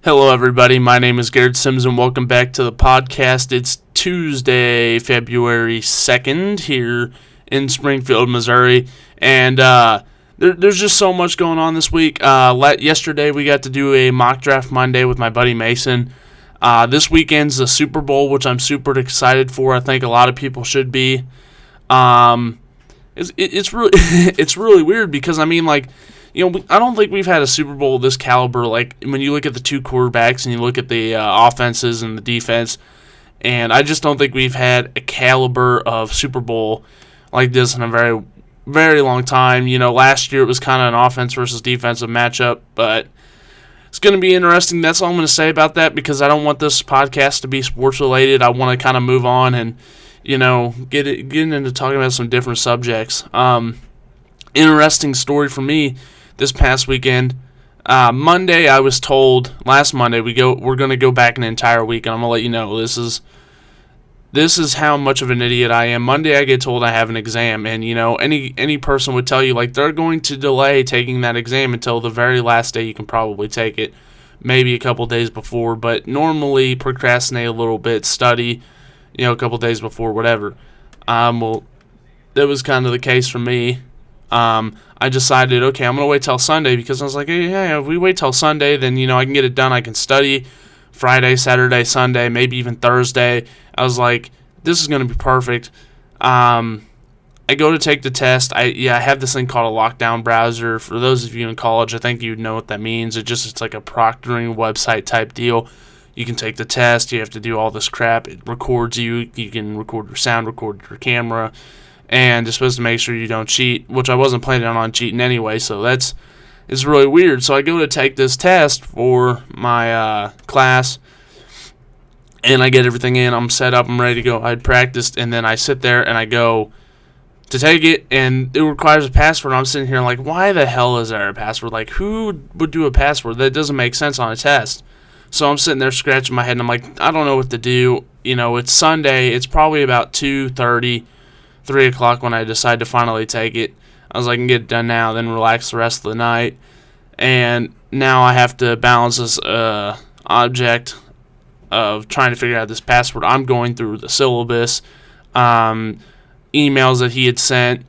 Hello, everybody. My name is Garrett Sims, and welcome back to the podcast. It's Tuesday, February 2nd, here in Springfield, Missouri, and there's just so much going on this week. Yesterday, we got to do a mock draft Monday with my buddy Mason. This weekend's the Super Bowl, which I'm super excited for. I think a lot of people should be. It's really it's really weird because, I mean, like, I don't think we've had a Super Bowl of this caliber. Like, when you look at the two quarterbacks and you look at the offenses and the defense, and I just don't think we've had a caliber of Super Bowl like this in a very, very long time. Last year it was kind of an offense versus defensive matchup, but it's going to be interesting. That's all I'm going to say about that because I don't want this podcast to be sports related. I want to kind of move on and, get into talking about some different subjects. Interesting story for me. This past weekend, Monday, I was told last Monday we're going to go back an entire week, and I'm gonna let you know this is how much of an idiot I am. Monday, I get told I have an exam, and any person would tell you like they're going to delay taking that exam until the very last day you can probably take it, maybe a couple days before, but normally procrastinate a little bit, study, a couple days before, whatever. Well, that was kind of the case for me. I decided, okay, I'm going to wait till Sunday because I was like, hey, if we wait till Sunday, then, I can get it done. I can study Friday, Saturday, Sunday, maybe even Thursday. I was like, this is going to be perfect. I go to take the test. I have this thing called a lockdown browser. For those of you in college, I think you'd know what that means. It's like a proctoring website type deal. You can take the test. You have to do all this crap. It records you. You can record your sound, record your camera. And it's supposed to make sure you don't cheat, which I wasn't planning on cheating anyway, so it's really weird. So I go to take this test for my class, and I get everything in. I'm set up. I'm ready to go. I'd practiced, and then I sit there, and I go to take it, and it requires a password. I'm sitting here like, why the hell is there a password? Like, who would do a password? That doesn't make sense on a test. So I'm sitting there scratching my head, and I'm like, I don't know what to do. It's Sunday. It's probably about 2:30. 3 o'clock when I decide to finally take it. I was like, I can get it done now, then relax the rest of the night. And now I have to balance this object of trying to figure out this password. I'm going through the syllabus, emails that he had sent,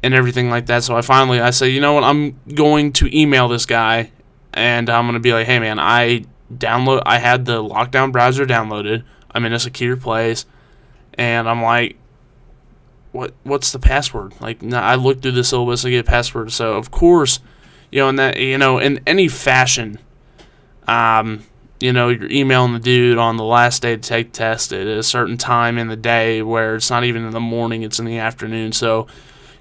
and everything like that. So I say, you know what, I'm going to email this guy, and I'm going to be like, hey man, I had the lockdown browser downloaded. I'm in a secure place, and I'm like, what's the password? Like, I looked through the syllabus, I get a password. So of course, in any fashion, you're emailing the dude on the last day to take the test at a certain time in the day where it's not even in the morning, it's in the afternoon. So,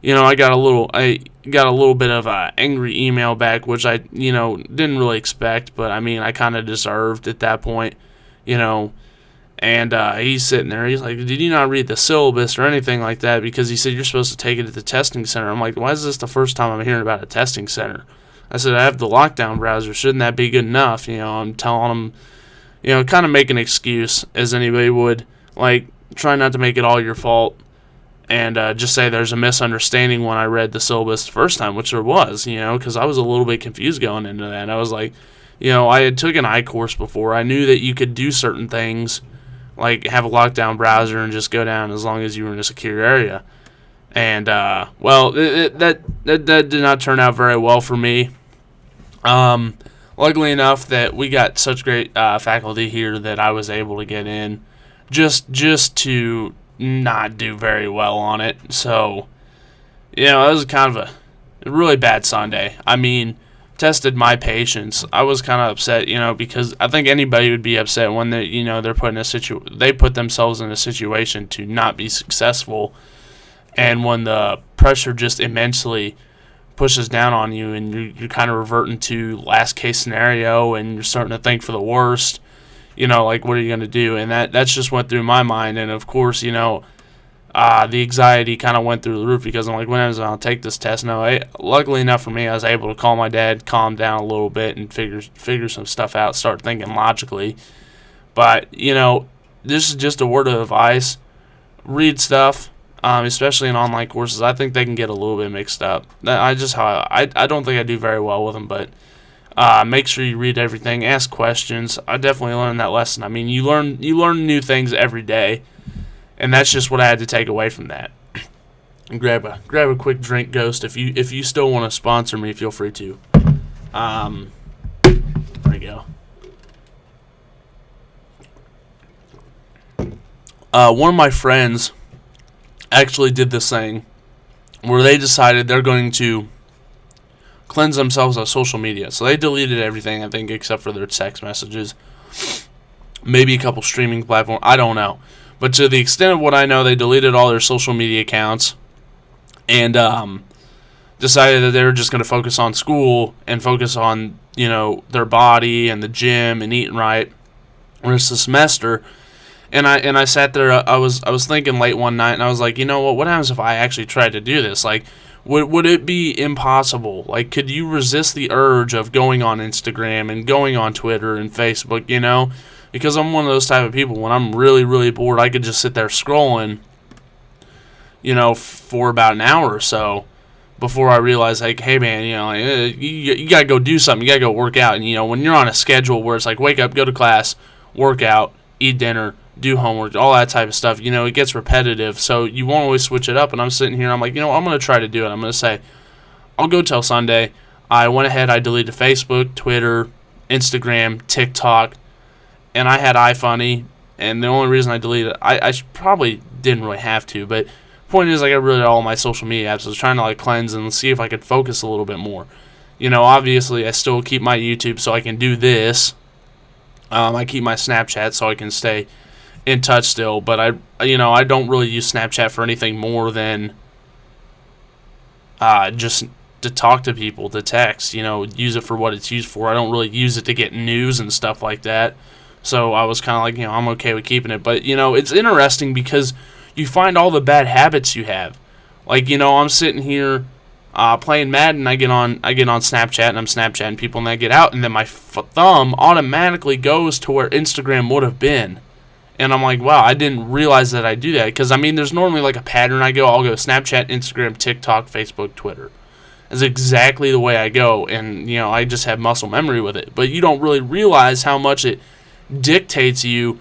I got a little bit of a angry email back, which I, didn't really expect, but I mean, I kind of deserved at that point, And he's sitting there. He's like, did you not read the syllabus or anything like that? Because he said you're supposed to take it at the testing center. I'm like, why is this the first time I'm hearing about a testing center? I said, I have the lockdown browser. Shouldn't that be good enough? I'm telling him, kind of make an excuse as anybody would. Like, try not to make it all your fault. And just say there's a misunderstanding when I read the syllabus the first time, which there was, because I was a little bit confused going into that. And I was like, I had took an I course before. I knew that you could do certain things, like have a lockdown browser and just go down as long as you were in a secure area. And, that did not turn out very well for me. Luckily enough that we got such great faculty here that I was able to get in just to not do very well on it. So, it was kind of a really bad Sunday. I mean, tested my patience. I was kind of upset, because I think anybody would be upset when they're they put themselves in a situation to not be successful, and when the pressure just immensely pushes down on you, and you're kind of reverting to last case scenario, and you're starting to think for the worst. Like, what are you going to do? And that's just went through my mind, and of course, the anxiety kind of went through the roof because I'm like, when I'll take this test? No, luckily enough for me, I was able to call my dad, calm down a little bit, and figure some stuff out, start thinking logically. But, this is just a word of advice. Read stuff, especially in online courses. I think they can get a little bit mixed up. I don't think I do very well with them, but Make sure you read everything, ask questions. I definitely learned that lesson. I mean, you learn new things every day, and that's just what I had to take away from that. And grab a quick drink, Ghost. If you still want to sponsor me, feel free to. There we go. One of my friends actually did this thing where they decided they're going to cleanse themselves of social media. So they deleted everything, I think, except for their text messages. Maybe a couple streaming platforms. I don't know. But to the extent of what I know, they deleted all their social media accounts and decided that they were just going to focus on school and focus on, their body and the gym and eating right the rest of the semester. And I sat there, I was thinking late one night, and I was like, you know what happens if I actually tried to do this? Like, would it be impossible? Like, could you resist the urge of going on Instagram and going on Twitter and Facebook, Because I'm one of those type of people, when I'm really, really bored, I could just sit there scrolling, for about an hour or so before I realize, like, hey, man, you got to go do something. You got to go work out. And, when you're on a schedule where it's like, wake up, go to class, work out, eat dinner, do homework, all that type of stuff, it gets repetitive. So you won't always switch it up. And I'm sitting here, I'm like, I'm going to try to do it. I'm going to say, I'll go till Sunday. I went ahead, I deleted Facebook, Twitter, Instagram, TikTok, and I had iFunny. And the only reason I deleted it, I probably didn't really have to, but point is, I got rid of all my social media apps. I was trying to cleanse and see if I could focus a little bit more. Obviously, I still keep my YouTube so I can do this. I keep my Snapchat so I can stay in touch still, but I don't really use Snapchat for anything more than just to talk to people, to text. Use it for what it's used for. I don't really use it to get news and stuff like that. So I was kind of like, I'm okay with keeping it. But it's interesting because you find all the bad habits you have. Like, I'm sitting here playing Madden. I get on Snapchat and I'm Snapchatting people, and I get out, and then my thumb automatically goes to where Instagram would have been. And I'm like, wow, I didn't realize that I do that. Because, there's normally a pattern I go. I'll go Snapchat, Instagram, TikTok, Facebook, Twitter. That's exactly the way I go. And, I just have muscle memory with it. But you don't really realize how much it dictates you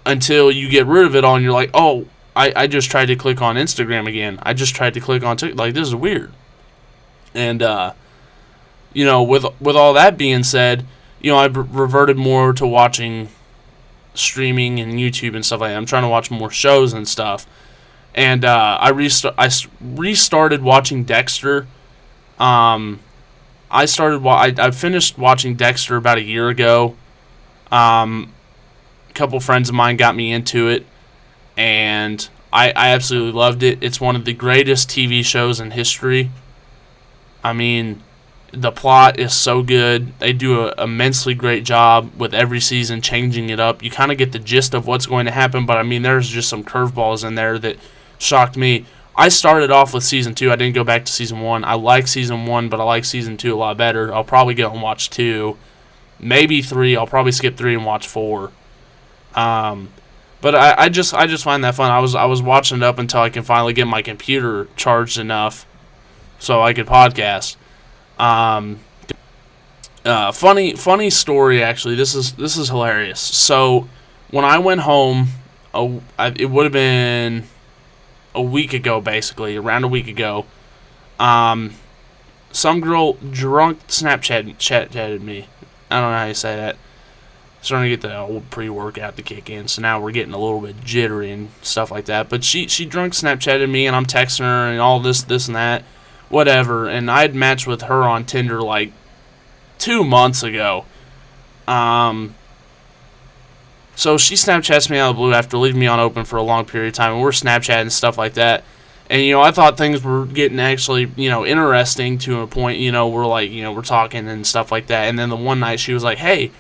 until you get rid of it all. And you're like, oh, I just tried to click on Instagram again. I just tried to click on TikTok. Like, this is weird. And, with all that being said, I've reverted more to watching streaming and YouTube and stuff like that. I'm trying to watch more shows and stuff. And I restarted watching Dexter. I finished watching Dexter about a year ago. A couple friends of mine got me into it, and I absolutely loved it. It's one of the greatest TV shows in history. The plot is so good. They do an immensely great job with every season changing it up. You kind of get the gist of what's going to happen, but there's just some curveballs in there that shocked me. I started off with Season 2. I didn't go back to Season 1. I like Season 1, but I like Season 2 a lot better. I'll probably go and watch 2. Maybe 3. I'll probably skip 3 and watch 4. But I just find that fun. I was watching it up until I can finally get my computer charged enough so I could podcast. Funny story, actually. This is hilarious. So when I went home, it would have been a week ago, basically, around a week ago. Some girl drunk Snapchatted me. I don't know how you say that. Starting to get the old pre-workout to kick in, so now we're getting a little bit jittery and stuff like that. But she drunk Snapchatted me, and I'm texting her and all this and that, whatever. And I had matched with her on Tinder 2 months ago. So she Snapchats me out of the blue after leaving me on open for a long period of time, and we're Snapchatting and stuff like that. And, I thought things were getting actually, interesting to a point, we're talking and stuff like that. And then the one night she was like, hey,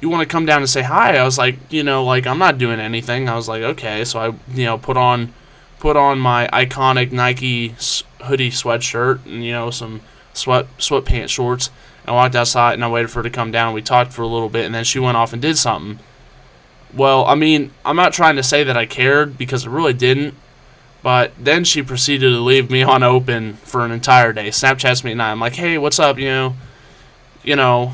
you want to come down and say hi? I was like, I'm not doing anything. I was like, okay. So I, put on my iconic Nike hoodie sweatshirt and, some sweatpants shorts. I walked outside and I waited for her to come down. We talked for a little bit, and then she went off and did something. Well, I'm not trying to say that I cared, because I really didn't. But then she proceeded to leave me on open for an entire day. Snapchats me at night. I'm like, hey, what's up, you know,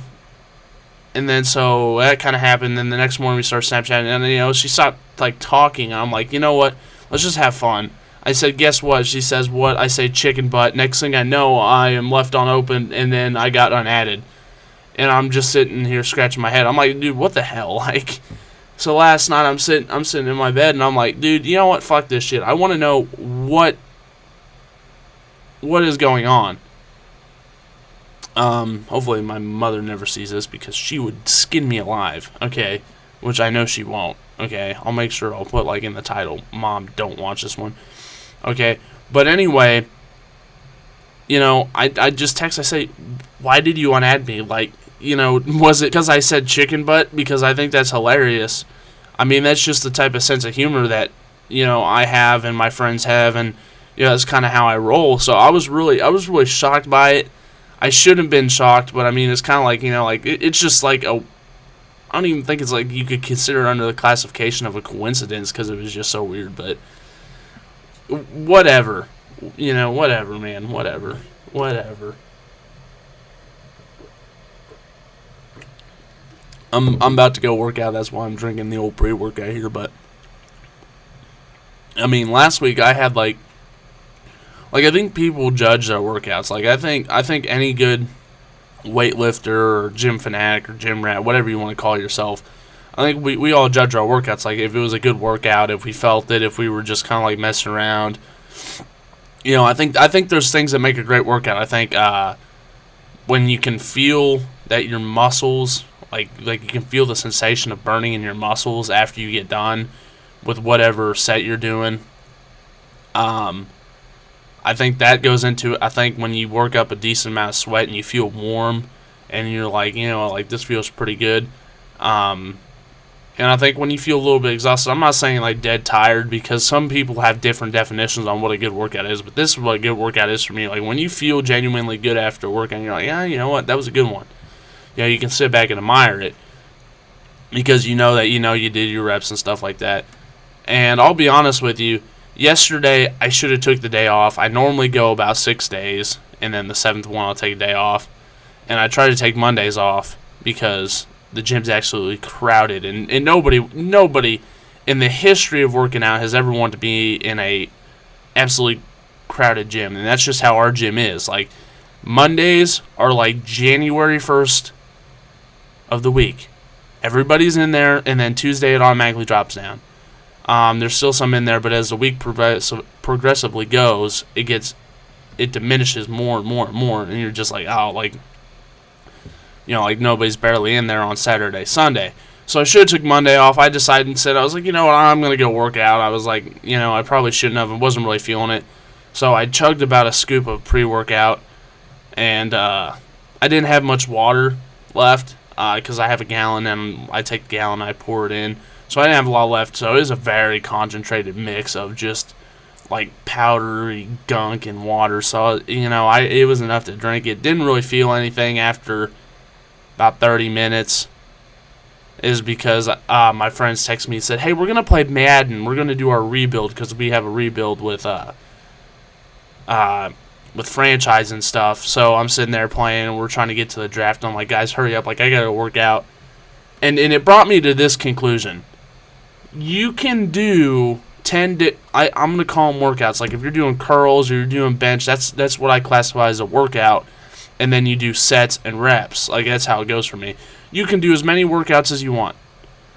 and then so that kind of happened. Then the next morning we started Snapchatting, and then, she stopped like talking. I'm like, you know what? Let's just have fun. I said, guess what? She says, what? I say, chicken butt. Next thing I know, I am left on open, and then I got unadded. And I'm just sitting here scratching my head. I'm like, dude, what the hell? Like, so last night I'm sitting in my bed, and I'm like, dude, you know what? Fuck this shit. I want to know what is going on. Hopefully my mother never sees this because she would skin me alive. Okay, which I know she won't. Okay, I'll make sure I'll put like in the title, Mom, don't watch this one. Okay, but anyway, I just text. I say, why did you unadd me? Like, was it because I said chicken butt? Because I think that's hilarious. I mean, that's just the type of sense of humor that, I have and my friends have, and, that's kind of how I roll. So I was really shocked by it. I shouldn't have been shocked, but I mean, it's kind of like, it's just like I don't even think it's like you could consider it under the classification of a coincidence because it was just so weird, but whatever. Whatever, man. Whatever. I'm about to go work out. That's why I'm drinking the old pre-workout here. But I mean, last week I had like I think people judge their workouts. Like I think any good weightlifter or gym fanatic or gym rat, whatever you want to call yourself, I think we all judge our workouts. Like if it was a good workout, if we felt it, if we were just kind of like messing around. I think there's things that make a great workout. I think when you can feel that your muscles, like you can feel the sensation of burning in your muscles after you get done with whatever set you're doing. I think that goes into it. I think when you work up a decent amount of sweat and you feel warm and you're like, like this feels pretty good. And I think when you feel a little bit exhausted, I'm not saying like dead tired because some people have different definitions on what a good workout is, but this is what a good workout is for me. Like when you feel genuinely good after work and you're like, yeah, you know what, that was a good one. You can sit back and admire it because you know that you did your reps and stuff like that. And I'll be honest with you, yesterday I should have took the day off. I normally go about 6 days, and then the 7th one I'll take a day off. And I try to take Mondays off because the gym's absolutely crowded, and nobody in the history of working out has ever wanted to be in a absolutely crowded gym, and that's just how our gym is. Like Mondays are like January 1st of the week. Everybody's in there, and then Tuesday it automatically drops down. There's still some in there, but as the week progressively goes, it diminishes more and more and more, and you're just like, oh, like nobody's barely in there on Saturday, Sunday. So I should have took Monday off. I decided instead, I was like, you know what, I'm going to go work out. I was like, I probably shouldn't have. I wasn't really feeling it. So I chugged about a scoop of pre-workout, and I didn't have much water left because I have a gallon, and I take the gallon and I pour it in. So I didn't have a lot left. So it was a very concentrated mix of just like powdery gunk and water. So, it was enough to drink. It didn't really feel anything after about 30 minutes. Is because my friends texted me and said, hey, we're going to play Madden. We're going to do our rebuild because we have a rebuild with franchise and stuff. So I'm sitting there playing, and we're trying to get to the draft. And I'm like, guys, hurry up. Like, I got to work out. And it brought me to this conclusion. You can do 10 I'm going to call them workouts. Like, if you're doing curls or you're doing bench, that's what I classify as a workout. And then you do sets and reps. Like, that's how it goes for me. You can do as many workouts as you want.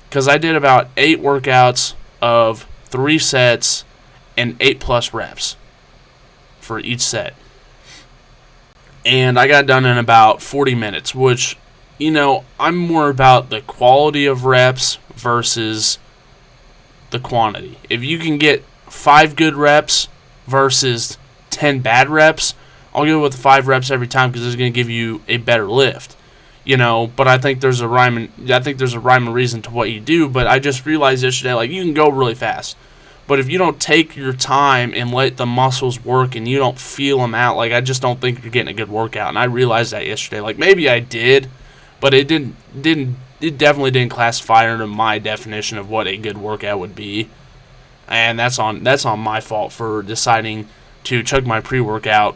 Because I did about 8 workouts of 3 sets and 8+ reps for each set. And I got done in about 40 minutes, which, I'm more about the quality of reps versus the quantity. If you can get 5 good reps versus 10 bad reps, I'll go with 5 reps every time because it's going to give you a better lift. But I think there's a rhyme and reason to what you do. But I just realized yesterday, like, you can go really fast, but if you don't take your time and let the muscles work and you don't feel them out, like, I just don't think you're getting a good workout. And I realized that yesterday. Like, maybe I did, but it definitely didn't classify under my definition of what a good workout would be. And that's on my fault for deciding to chug my pre-workout,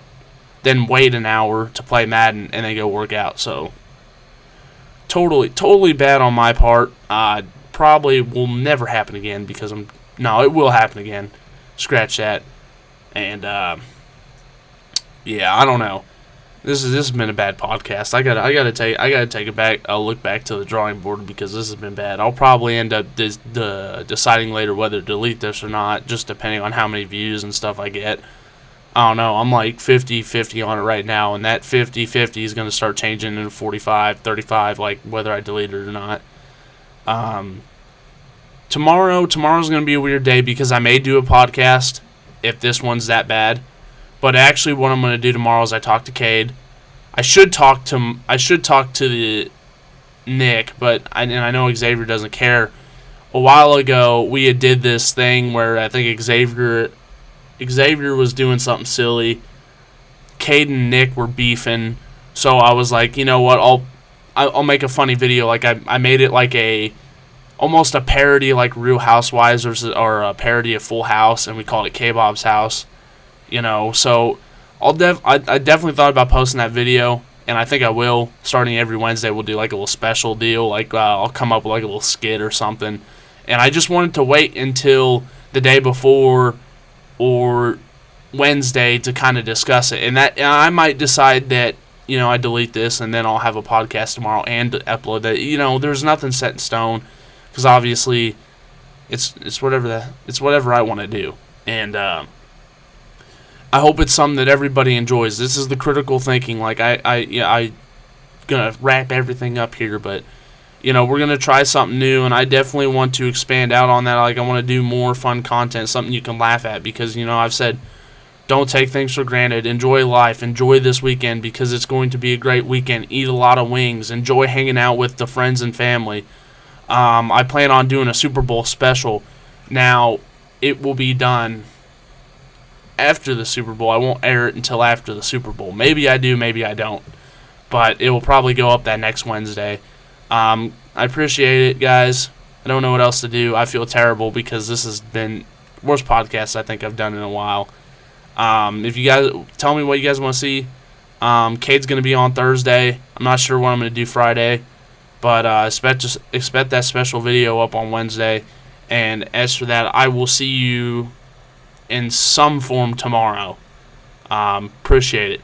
then wait an hour to play Madden, and then go work out. So totally bad on my part. Probably will never happen again because no, it will happen again. Scratch that. And yeah, I don't know. This has been a bad podcast. I gotta take a look back to the drawing board because this has been bad. I'll probably end up deciding later whether to delete this or not, just depending on how many views and stuff I get. I don't know. I'm like 50-50 on it right now, and that 50-50 is going to start changing into 45-35, like whether I delete it or not. Tomorrow's going to be a weird day because I may do a podcast if this one's that bad. But actually, what I'm going to do tomorrow is I talk to Cade. I should talk to the Nick, but I know Xavier doesn't care. A while ago, we did this thing where I think Xavier was doing something silly. Cade and Nick were beefing, so I was like, you know what? I'll make a funny video. Like I made it like almost a parody like Real Housewives or a parody of Full House, and we called it K-Bob's House. You know, so I definitely thought about posting that video, and I think I will. Starting every Wednesday, we'll do like a little special deal. Like I'll come up with like a little skit or something. And I just wanted to wait until the day before or Wednesday to kind of discuss it. And I might decide that, you know, I delete this and then I'll have a podcast tomorrow and upload that. You know, there's nothing set in stone because obviously it's whatever I want to do. And I hope it's something that everybody enjoys. This is the critical thinking. Like I gonna wrap everything up here, but you know, we're gonna try something new, and I definitely want to expand out on that. Like I want to do more fun content, something you can laugh at, because you know I've said, don't take things for granted. Enjoy life. Enjoy this weekend because it's going to be a great weekend. Eat a lot of wings. Enjoy hanging out with the friends and family. I plan on doing a Super Bowl special. Now it will be done after the Super Bowl. I won't air it until after the Super Bowl. Maybe I do, maybe I don't. But it will probably go up that next Wednesday. I appreciate it, guys. I don't know what else to do. I feel terrible because this has been the worst podcast I think I've done in a while. If you guys tell me what you guys want to see, Cade's going to be on Thursday. I'm not sure what I'm going to do Friday. But expect that special video up on Wednesday. And as for that, I will see you in some form tomorrow. Appreciate it.